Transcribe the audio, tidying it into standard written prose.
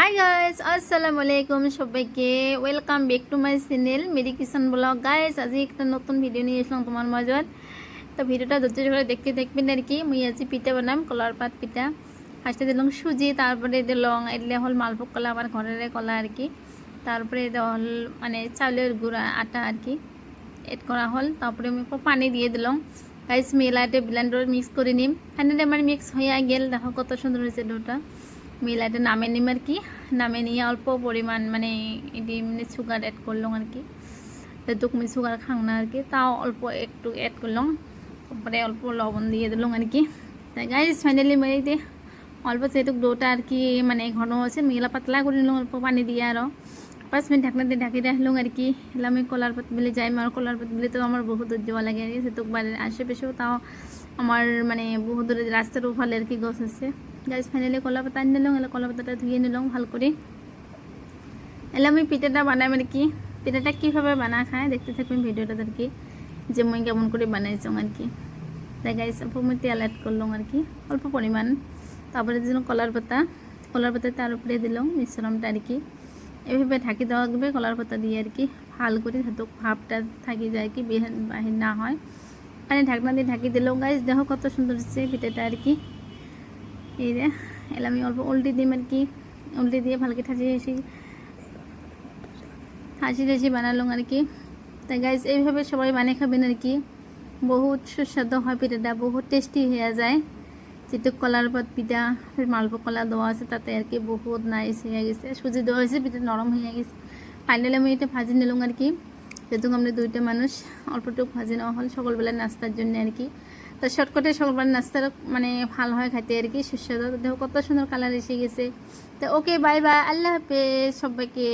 Hi guys, আসসালামু আলাইকুম সবাইকে। Welcome back to my channel Meri kitchen blog. Guys আজি একটা নতুন ভিডিও নিয়ে আসলাম তোমার মাজত। তো ভিডিওটা ধৈর্য সহকারে দেখতে দেখবেন আর কি। মুই আজি পিঠা বানাম, কলার পাত পিঠা। ফার্স্টে দিলাম সুজি, তারপরে দিলাম এলে হল মালভোগ কলা, আমার ঘরের কলা আর কি। তারপরে হল মানে চাউলের গুঁড়া আটা আর কি এড করা হল। তারপরে আমি পানি দিয়ে দিলাম। গাইজ মিলাইতে ব্লেন্ডার মিক্স করে নিম। ফাইনালি আমার মিক্স হয়ে গেল। দেখো কত সুন্দর হয়েছে ডোটা। মিলাইতে নামে নিম আর কি। নামে নিয়ে অল্প পরিমাণ মানে এটি মানে সুগার অ্যাড করলাম আর কি। যেহেতু আমি সুগার খাং না আর কি, তাও অল্প একটু অ্যাড করলাম। তারপরে অল্প লবণ দিয়ে দিলাম আর কি। তাই গাইজ ফাইনালি মেরিতে অল্প যেহেতু ডোটা আর কি মানে ঘন আছে, মেলা পাতলা করে নিলাম অল্প পানি দিয়ে। আরও 5 মিনিট ঢাকনা দিয়ে ঢাকি রাখলাম আর কি। এলে আমি কলার পাত বলে যাই, আর কলার পাত বলে তো আমার বহুত দূর যাওয়া লাগে আর কি। যেহেতু বাড়ির আশেপাশেও তাও আমার মানে বহু দূরে রাস্তার ওখানে আর কি গাছ আছে। গাছ ফাইনালি কলা পাতা আনি নিলাম। এলে কলা পাতাটা ধুয়ে নিলাম ভাল করে। এলে আমি পিঠাটা বানাই আর কি। পিঠাটা কীভাবে বানা খায় দেখতে থাকবেন ভিডিওটা আর কি, যে মই কেমন করে বানাইছ আর কি। তাই গাইস অল্প মই তেল অ্যাড করলাম আর কি, অল্প পরিমাণ। তারপরে দিলাম কলার পাতা, কলার পাতা তার উপরে দিলাম মিশ্রণটা আর কি। এভাবে ঢাকি দেওয়া লাগবে কলার পাতা দিয়ে আর কি, ভাল করে যাতে ভাবটা থাকি যায় কি বাহির না হয়। মানে ঢাকনা দিয়ে ঢাকি দিলাম। গাইস দেখো কত সুন্দর হচ্ছে পিঠাটা আর কি। এই যে এলে আমি অল্প উল্টে দিম আর কি। উল্টে দিয়ে ভালকে ঠাসি বানালাম আর কি। তাই গাইজ এইভাবে সবাই বানিয়ে খাবেন আর কি। বহুত সুস্বাদু হয় পিঠাটা, বহুত টেস্টি হয়ে যায়। যেহেতু কলার পাত পিঠা, মালভোগ কলা দেওয়া আছে তাতে আর কি বহুত নাইস হয়ে গেছে। সুজি দেওয়া হয়েছে, পিঠা নরম হয়ে গেছে। ফাইনালি আমি এটা ভাজি নিলাম আর কি। যেহেতু আমরা 2টা মানুষ, অল্পটুকু ভাজি নেওয়া হল সকালবেলা নাস্তার জন্য আর কি। তো শর্টকাটে সকালবেলা নাস্তার মানে ভালো হয় খাইতে আর কি, সুস্বাদু। দেখো কত সুন্দর কালার এসে গেছে। তো ওকে, বাই বাই, আল্লাহ হাফেজ সবাইকে।